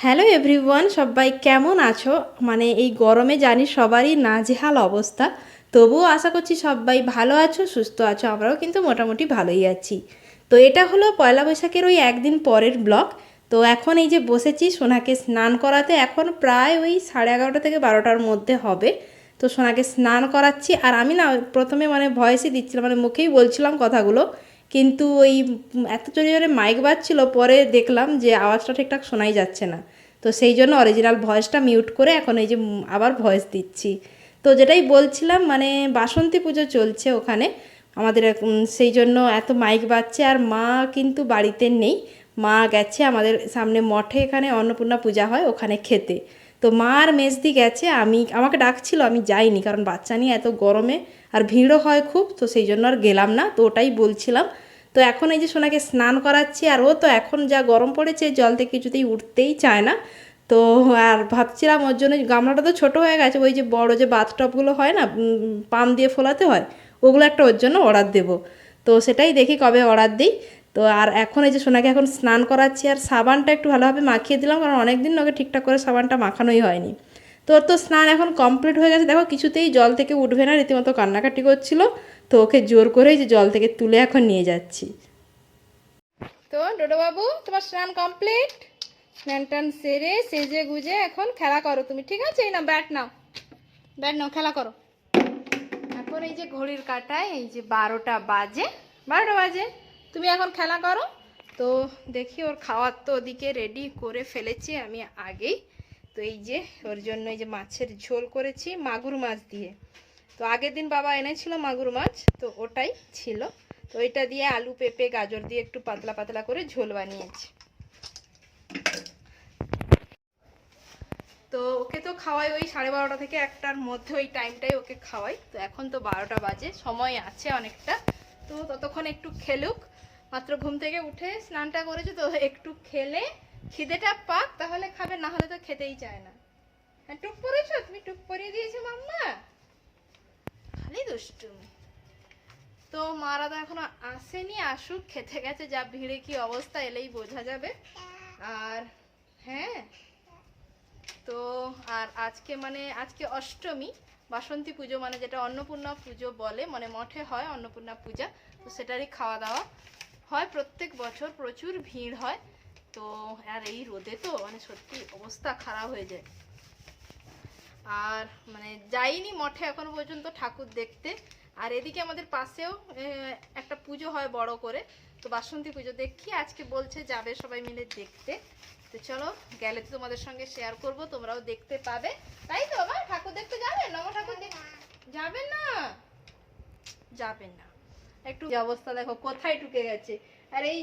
Hello everyone, সবাই কেমন আছো? মানে এই গরমে জানি সবারই নাজেহাল অবস্থা। তবুও আশা করছি সবাই ভালো আছো, সুস্থ আছো। আমরাও কিন্তু মোটামুটি ভালোই আছি। তো এটা হলো পয়লা বৈশাখের ওই একদিন পরের ব্লগ। তো এখন এই যে বসেছি সোনাকে স্নান করাতে, এখন প্রায় ওই 11:30 থেকে 12টার মধ্যে হবে। তো সোনাকে স্নান করাচ্ছি, আর আমি না প্রথমে মানে ভয়েসই দিচ্ছিলাম, মানে মুখেই বলছিলাম কথাগুলো, কিন্তু ওই এত জোরে জোরে মাইক বাজছিল, পরে দেখলাম যে আওয়াজটা ঠিকঠাক শোনাই যাচ্ছে না। তো সেই জন্য অরিজিনাল ভয়েসটা মিউট করে এখন এই যে আবার ভয়েস দিচ্ছি। তো যেটাই বলছিলাম, মানে বাসন্তী পুজো চলছে ওখানে আমাদের, সেই জন্য এত মাইক বাজছে। আর মা কিন্তু বাড়িতে নেই, মা গেছে আমাদের সামনে মঠে, এখানে অন্নপূর্ণা পূজা হয় ওখানে খেতে। তো মা আর মেজদি গেছে, আমাকে ডাকছিল, আমি যাইনি, কারণ বাচ্চা নিয়ে এত গরমে আর ভিড়ও হয় খুব, তো সেই জন্য আর গেলাম না। তো ওটাই বলছিলাম। তো এখন এই যে সোনাকে স্নান করাচ্ছি, আর ও তো এখন যা গরম পড়েছে জল থেকে কিছুতেই উঠতেই চায় না। তো আর ভাবছিলাম ওর জন্য গামলাটা তো ছোট হয়ে গেছে, ওই যে বড় যে বাথটবগুলো হয় না, পাম দিয়ে ফোলাতে হয়, ওগুলো একটা ওর জন্য অর্ডার দেবো। তো সেটাই দেখি কবে অর্ডার দিই। তো আর এখন এই যে সোনাকে এখন স্নান করাচ্ছি, আর সাবানটা একটু ভালোভাবে মাখিয়ে দিলাম, কারণ অনেক দিন ওকে ঠিকঠাক করে সাবানটা মাখানোই হয়নি। তো ওর তো স্নান এখন কমপ্লিট হয়ে গেছে, দেখো কিছুতেই জল থেকে উঠবে না, রীতিমতো কান্নাকাটি করছিল। তো ওকে জোর করেই যে জল থেকে তুলে এখন নিয়ে যাচ্ছি। তো ডোডো বাবু, তোমার স্নান কমপ্লিট। স্নান টান সেরে সেজে গুজে এখন খেলা করো তুমি, ঠিক আছে? এই নাও ব্যাট, নাও ব্যাট, নাও খেলা করো। এখন এই যে ঘড়ির কাঁটায় এই যে 12টা বাজে, 12টা বাজে, তুমি এখন খেলা করো। তো দেখি ওর খাওয়ার তো ওদিকে রেডি করে ফেলেছি আমি আগেই। তো এই যে ওর জন্য এই যে মাছের ঝোল করেছি মাগুর মাছ দিয়ে। তো আগের দিন বাবা এনেছিল মাগুর মাছ, তো ওটাই ছিল। তো এটা দিয়ে আলু পেঁপে গাজর দিয়ে একটু পাতলা পাতলা করে ঝোল বানিয়েছি। তো ওকে তো খাওয়াই ওই 12:30 থেকে 1টার মধ্যে, ওই টাইমটাই ওকে খাওয়াই। তো এখন তো 12টা বাজে, সময় আছে অনেকটা। তো ততক্ষণ একটু খেলুক, মাত্র ঘুম থেকে উঠে স্নানটা করেছে, তো একটু খেলে খিদেটা পাক তাহলে খাবে, না হলে তো খেতেই চায় না। হ্যাঁ, টুক পরেছো তুমি? টুক পরিয়ে দিয়েছো মাম্মা, খালি দুষ্টুমি। তো মারা তো এখনো আসেনি, আসুক, খেতে গেছে, যা ভিড়ে কি অবস্থা, এলেই বোঝা যাবে। আর হ্যাঁ, তো আর আজকে মানে আজকে অষ্টমী, বাসন্তী পুজো, মানে যেটা অন্নপূর্ণা পুজো বলে, মানে মঠে হয় অন্নপূর্ণা পূজা। তো সেটারই খাওয়া দাওয়া হয় প্রত্যেক বছর, প্রচুর ভিড় হয়। তো আর এই রোদে তো মানে সত্যি অবস্থা খারাপ হয়ে যায়। আর মানে যাইনি মঠে এখনো পর্যন্ত ঠাকুর দেখতে। আর এদিকে আমাদের পাশেও একটা পুজো হয় বড় করে, তো বাসন্তী পুজো, দেখি আজকে বলছে যাবে সবাই মিলে দেখতে। তো চলো, গেলে তো তোমাদের সঙ্গে শেয়ার করব, তোমরাও দেখতে পাবে। তাই তো বাবা, ঠাকুর দেখতে যাবে? নব ঠাকুর যাবেন না? যাবেন না? একটু অবস্থা দেখো কোথায় ঢুকে গেছে। আর এই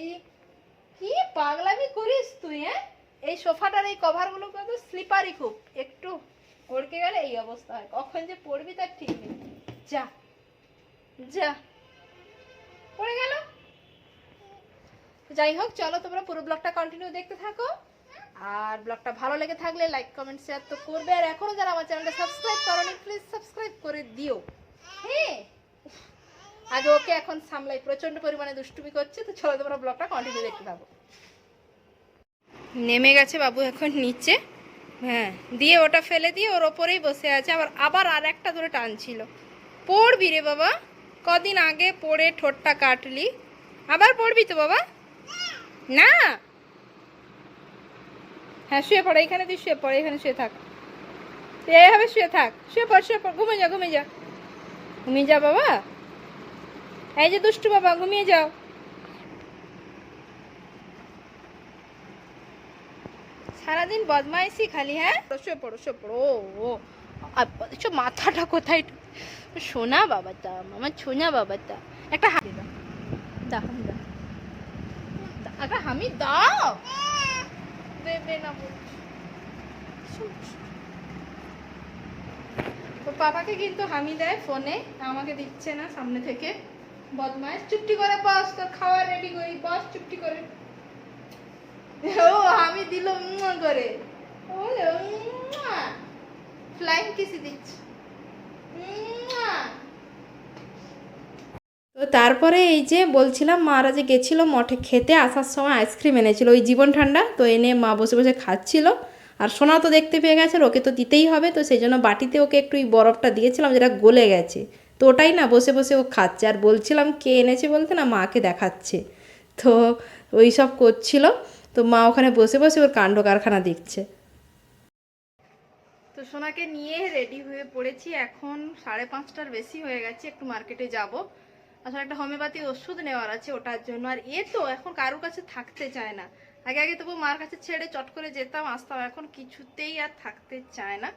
কি পাগলামি করিস তুই? হ্যাঁ, এই সোফাটার এই কভারগুলো কত স্লিপারি, খুব একটু ওড়কে গেলে এই অবস্থা হয়, কখন যে পড়বি তার ঠিক নেই। যা যা, পড়ে গেল। যাই হোক, চলো তোমরা পুরো ব্লগটা কন্টিনিউ দেখতে থাকো। আর ব্লগটা ভালো লেগে থাকলে লাইক কমেন্ট শেয়ার তো করবে, আর এখনো যারা আমার চ্যানেলটা সাবস্ক্রাইব করোনি প্লিজ সাবস্ক্রাইব করে দিও। হ্যাঁ, আগে ওকে এখন সামলাই, প্রচন্ড পরিমাণে দুষ্টুমি করছে। তো চলো তোমরা ব্লগটা কন্টিনিউ দেখতে থাকো। নেমে গেছে বাবু এখন নিচে, হ্যাঁ, দিয়ে ওটা ফেলে দিয়ে ওর ওপরেই বসে আছে, আবার আবার আর একটা ধরে টানছিল। পড়বি রে বাবা, কদিন আগে পড়ে ঠোঁটটা কাটলি, আবার পড়বি তো বাবা? না, হ্যাঁ শুয়ে পড়ে, এখানে তুই শুয়ে পড়ে, এখানে শুয়ে থাক, তুই এইভাবে শুয়ে থাক, শুয়ে পড় শুয়ে পড়, ঘুমিয়ে যা ঘুমিয়ে যা, ঘুমিয়ে যা বাবা। এই যে দুষ্টু বাবা, ঘুমিয়ে যাও। সারাদিন বদমাইশি খালি। হ্যাঁ, শুয়ে পড়ো শুয়ে পড়ো। ও ও আচ্ছা, মাথাটা কোথায়? সোনা বাবাটা, আমার সোনা বাবাটা, একটা হামি দাও, দাও হামি দাও, একটা হামি দাও। দেবে না বলছি। তো পাপাকে কিন্তু হামি দেয় ফোনে, আমাকে দিচ্ছে না সামনে থেকে, বদমাইশ। চুপটি করে বস, তোর খাওয়া রেডি করি, বস চুপটি করে। ও হামি দিল করে, ফ্লাইং কিসি দিচ্ছে। তো তারপরে এই যে বলছিলাম মারা যে গেছিলো মঠে খেতে, আসার সময় আইসক্রিম এনেছিল ওই জীবন ঠান্ডা, তো এনে মা বসে বসে খাচ্ছিল। আর সোনা তো দেখতে পেয়ে গেছে, ওকে তো দিতেই হবে, তো সেই জন্য বাটিতে ওকে একটু এই বরফটা দিয়েছিলাম যেটা গলে গেছে, তো ওটাই না বসে বসে ও খাচ্ছে। আর বলছিলাম কে এনেছে বলতে না মাকে দেখাচ্ছে, তো ওই সব করছিল। তো মা ওখানে বসে বসে ওর কাণ্ড কারখানা দেখছে। তো সোনাকে নিয়ে রেডি হয়ে পড়েছি, এখন 5:30টার বেশি হয়ে গেছে, একটু মার্কেটে যাব। আসলে একটা হোমিওপ্যাথি ওষুধ নেওয়ার আছে ওটার জন্য। আর এ তো এখন কারোর কাছে থাকতে চায় না, আগে আগে তবু মার কাছে ছেড়ে চট করে যেতাম আসতাম, এখন কিছুতেই আর থাকতে চায় না,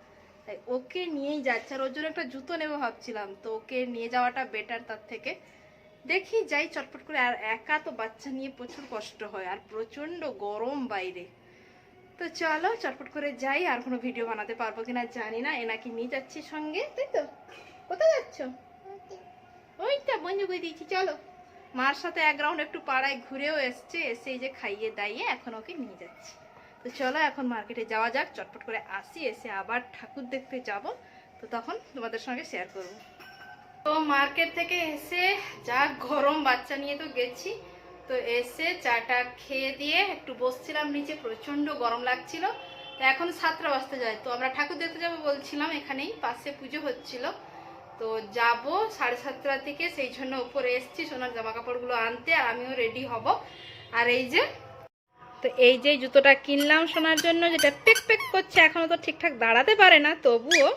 তাই ওকে নিয়েই যাচ্ছে। আর ওর জন্য একটা জুতো নেবো ভাবছিলাম, তো ওকে নিয়ে যাওয়াটা বেটার তার থেকে। দেখি যাই চটপট করে। আর একা তো বাচ্চা নিয়ে প্রচুর কষ্ট হয়, আর প্রচণ্ড গরম বাইরে। তো চলো চটপট করে যাই। আর কোনো ভিডিও বানাতে পারবো কিনা জানি না, এনাকে নিয়ে যাচ্ছি সঙ্গে, তাই তো? কোথায় যাচ্ছ? ওইটা বন্ধু করে দিয়েছি, চলো। মার সাথে এক রাউন্ড একটু পাড়ায় ঘুরেও এসছে, এসে এই যে খাইয়ে দাইয়ে এখন ওকে নিয়ে যাচ্ছি। তো চলো এখন মার্কেটে যাওয়া যাক, চটপট করে আসি, এসে আবার ঠাকুর দেখতে যাব, তো তখন তোমাদের সঙ্গে শেয়ার করব। তো মার্কেট থেকে এসে যা গরম, বাচ্চা নিয়ে তো গেছি, তো এসে চাটা খেয়ে দিয়ে একটু বসছিলাম নিচে, প্রচন্ড গরম লাগছিল। তো এখন 7টা বাজতে যায়, তো আমরা ঠাকুর দেখতে যাবো বলছিলাম, এখানেই পাশে পুজো হচ্ছিল, তো যাব 7:30 থেকে, সেই জন্য উপরে এসছি সোনার জামা কাপড়গুলো আনতে, আর আমিও রেডি হব। আর এই যে, তো এই যে জুতোটা কিনলাম সোনার জন্য, যেটা পেক পেক করছে, এখনো তো ঠিকঠাক দাঁড়াতে পারে না, তবুও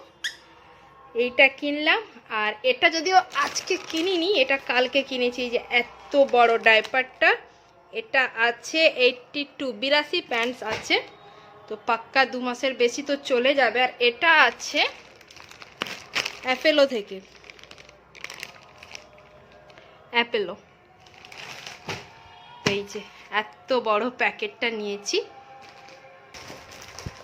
এইটা কিনলাম। আর এটা যদিও আজকে কিনিনি, এটা কালকে কিনেছি। যে এত বড় ডাইপারটা, এটা আছে 82 প্যান্টস আছে, তো পাক্কা 2 মাসের বেশি তো চলে যাবে। আর এটা আছে অ্যাপেলো থেকে, অ্যাপেলো। এই যে এত বড় প্যাকেটটা নিয়েছি।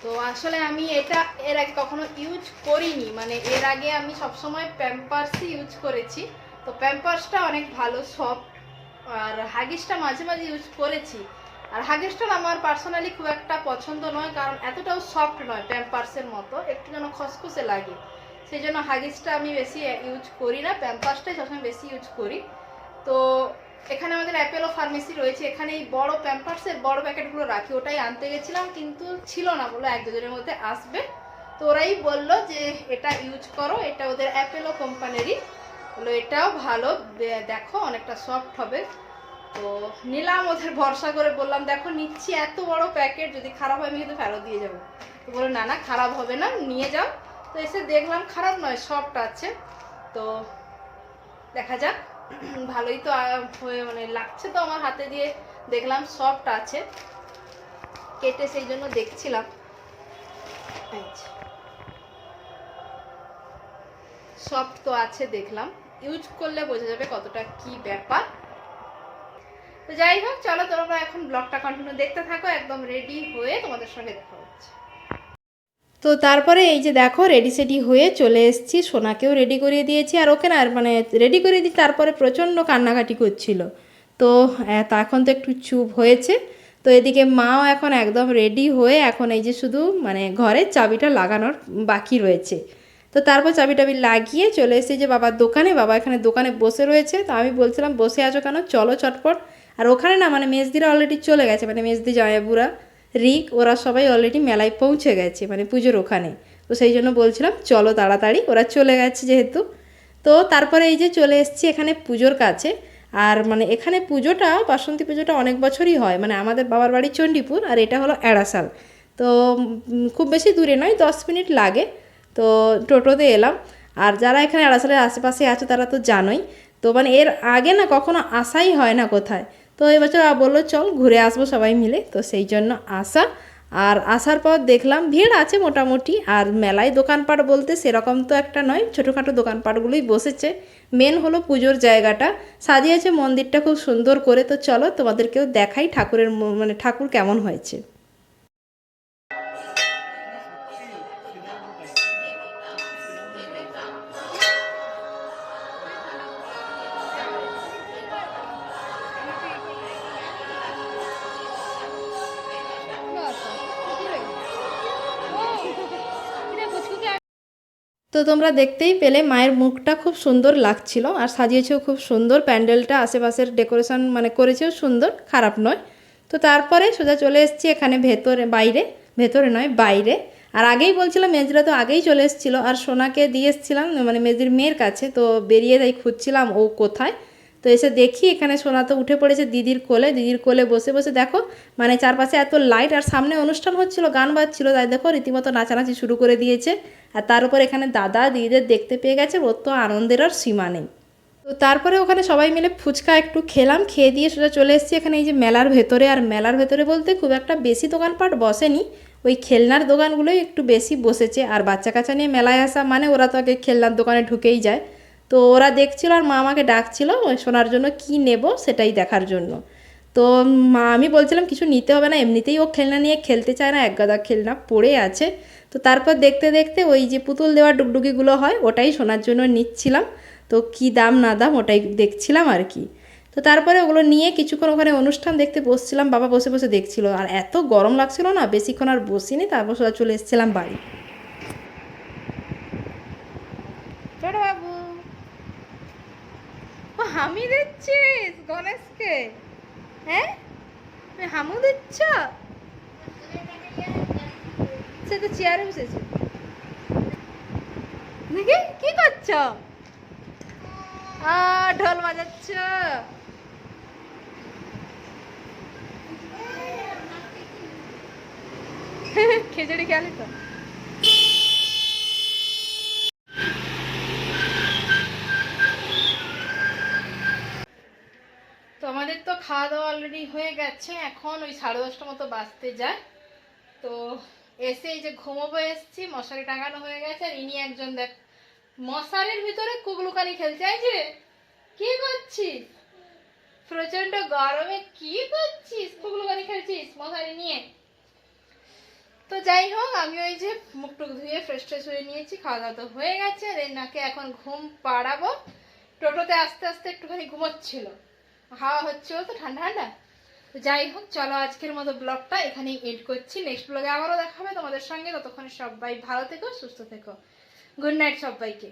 তো আসলে আমি এটা এর আগে কখনো ইউজ করিনি, মানে এর আগে আমি সবসময় প্যাম্পার্সই ইউজ করেছি। তো প্যাম্পার্সটা অনেক ভালো, সফট। আর হাগিসটা মাঝে মাঝে ইউজ করেছি, আর হাগিসটা আমার পার্সোনালি খুব একটা পছন্দ নয়, কারণ এতটাও সফট নয়, প্যাম্পার্সের মতো একটু যেন খসখসে লাগে, সেই জন্য হাগিসটা আমি বেশি ইউজ করি না, প্যাম্পার্সটাই সবসময় বেশি ইউজ করি। তো এখানে আমাদের অ্যাপেলো ফার্মেসি রয়েছে, এখানে এই বড় প্যাম্পার্সের বড় প্যাকেটগুলো রাখি, ওটাই আনতে গেছিলাম, কিন্তু ছিল না, বললো 1-2 দিনের মধ্যে আসবে। তো ওরাই বললো যে এটা ইউজ করো, এটা ওদের অ্যাপেলো কোম্পানিরই, বললো এটাও ভালো, দেখো অনেকটা সফট হবে। তো নিলাম, ওদের ভরসা করে বললাম দেখো নিচ্ছি, এত বড় প্যাকেট, যদি খারাপ হয় আমি কিন্তু ফেরত দিয়ে যাবো। তো বললো না না খারাপ হবে না, নিয়ে যাও। তো এসে দেখলাম খারাপ নয়, সফট আছে। তো দেখা যাক, ভালোই তো হয়ে মানে লাগছে তো আমার হাতে দিয়ে, দেখলাম সফট আছে, কেটে সেই জন্য দেখছিলাম। সফট তো আছে, দেখলাম ইউজ করলে বোঝা যাবে কতটা কি ব্যাপার। তো যাই হোক চলো, তোমরা এখন ব্লগটা কন্টিনিউ দেখতে থাকো, একদম রেডি হয়ে তোমাদের সঙ্গে দেখা হচ্ছে। তো তারপরে এই যে দেখো রেডি সেডি হয়ে চলে এসেছি, সোনাকেও রেডি করিয়ে দিয়েছি। আর ওকে না মানে রেডি করিয়ে দিই, তারপরে প্রচণ্ড কান্নাকাটি করছিল, তো এখন তো একটু চুপ হয়েছে। তো এদিকে মাও এখন একদম রেডি হয়ে, এখন এই যে শুধু মানে ঘরের চাবিটা লাগানোর বাকি রয়েছে। তো তারপর চাবি টাবি লাগিয়ে চলে এসেছি যে বাবার দোকানে, বাবা এখানে দোকানে বসে রয়েছে। তো আমি বলছিলাম বসে আছো কেন, চলো চটপট। আর ওখানে না মানে মেজদিরা অলরেডি চলে গেছে, মানে মেজদি জামাইবুড়া রিক ওরা সবাই অলরেডি মেলায় পৌঁছে গেছে, মানে পুজোর ওখানে। তো সেই জন্য বলছিলাম চলো তাড়াতাড়ি, ওরা চলে গেছে যেহেতু। তো তারপরে এই যে চলে এসেছি এখানে পুজোর কাছে। আর মানে এখানে পুজোটা, বাসন্তী পুজোটা অনেক বছরই হয়, মানে আমাদের বাবার বাড়ি চণ্ডীপুর, আর এটা হলো এড়াশাল। তো খুব বেশি দূরে নয়, 10 মিনিট লাগে। তো টোটোতে এলাম। আর যারা এখানে এড়াশালের আশেপাশে আছো তারা তো জানোই, তো মানে এর আগে না কখনো আসাই হয় না কোথায়। তো এবছর বললো চল ঘুরে আসবো সবাই মিলে, তো সেই জন্য আসা। আর আসার পর দেখলাম ভিড় আছে মোটামুটি, আর মেলায় দোকানপাট বলতে সেরকম তো একটা নয়, ছোটোখাটো দোকানপাটগুলোই বসেছে। মেন হলো পুজোর জায়গাটা, সাজিয়েছে মন্দিরটা খুব সুন্দর করে। তো চলো তোমাদেরকেও দেখাই ঠাকুরের মানে ঠাকুর কেমন হয়েছে। তো তোমরা দেখতেই পেলে মায়ের মুখটা খুব সুন্দর লাগছিল আর সাজিয়েছেও খুব সুন্দর, প্যান্ডেলটা আশেপাশের ডেকোরেশন মানে করেছেও সুন্দর, খারাপ নয়। তো তারপরে সোজা চলে এসেছি এখানে ভেতরে, বাইরে, ভেতরে নয় বাইরে। আর আগেই বলছিলাম মেজরা তো আগেই চলে এসেছিলো, আর সোনাকে দিয়ে এসেছিলাম মানে মেজির মেয়ের কাছে, তো বেরিয়ে তাই খুঁজছিলাম ও কোথায়। তো এসে দেখি এখানে সোনা তো উঠে পড়েছে দিদির কোলে, দিদির কোলে বসে বসে দেখো মানে চারপাশে এত লাইট আর সামনে অনুষ্ঠান হচ্ছিল, গান বাজছিল, তাই দেখো রীতিমতো নাচানাচি শুরু করে দিয়েছে। আর তার উপর এখানে দাদা দিদিদের দেখতে পেয়ে গেছে, ওর তো আনন্দের আর সীমা নেই। তো তারপরে ওখানে সবাই মিলে ফুচকা একটু খেলাম, খেয়ে দিয়ে সোজা চলে এসেছি এখানে এই যে মেলার ভেতরে। আর মেলার ভেতরে বলতে খুব একটা বেশি দোকানপাট বসেনি, ওই খেলনার দোকানগুলোই একটু বেশি বসেছে। আর বাচ্চা কাচ্চা নিয়ে মেলায় আসা মানে ওরা তো আগে খেলনার দোকানে ঢুকেই যায়। তো ওরা দেখছিল আর মা আমাকে ডাকছিল ওই শোনার জন্য কি নেব সেটাই দেখার জন্য। তো মা আমি বলছিলাম কিছু নিতে হবে না, এমনিতেই ও খেলনা নিয়ে খেলতে চায় না, এক গাদা খেলনা পড়ে আছে। তো তারপর দেখতে দেখতে ওই যে পুতুল দেওয়া ডুগডুগিগুলো হয় ওটাই শোনার জন্য নিচ্ছিলাম। তো কি দাম না দাম ওটাই দেখছিলাম আর কি। তো তারপরে ওগুলো নিয়ে কিছুক্ষণ ওখানে অনুষ্ঠান দেখতে বসছিলাম, বাবা বসে বসে দেখছিল। আর এত গরম লাগছিল না, বেশিক্ষণ আর বসিনি, তারপর সোজা চলে এসেছিলাম বাড়ি। ছোট বাবু, ও হামি দিচ্ছিস গণেশকে? হ্যাঁ, তুমি হামু দিচ্ছ? সে তো চেয়ারে বসেছে। দেখি কি করছো? ঢোল বাজাচ্ছ? খিচুড়ি খেয়ালি তো। তো আমাদের তো খাওয়া দাওয়া অলরেডি হয়ে গেছে, এখন ওই 10:30 মতো বাজতে যায়। তো এসে এই যে ঘুমোবো এসছি, মশারি টাঙানো হয়ে গেছে। আর ইনি একজন দেখ মশারির ভিতরে কুবলুকানি খেলছে। এই যে কি করছিস? প্রচন্ড গরমে কি করছিস? কুবলুকানি খেলছিস মশারি নিয়ে? তো যাই হোক, আমি ওই যে মুখ টুক ধুয়ে ফ্রেশ ট্রেশ হয়ে নিয়েছি, খাওয়া দাওয়া তো হয়ে গেছে। নাকে এখন ঘুম পাড়াবো। টোটোতে আস্তে আস্তে একটুখানি ঘুমোচ্ছিল, হাওয়া হচ্ছিল তো ঠান্ডা ঠান্ডা। তো যাই হোক, চলো আজকের মতো ব্লগটা এখানেই এড করছি। নেক্সট ব্লগে আবারও দেখা হবে তোমাদের সঙ্গে। ততক্ষণ সবাই ভালো থেকো, সুস্থ থেকো। গুড নাইট সবাইকে।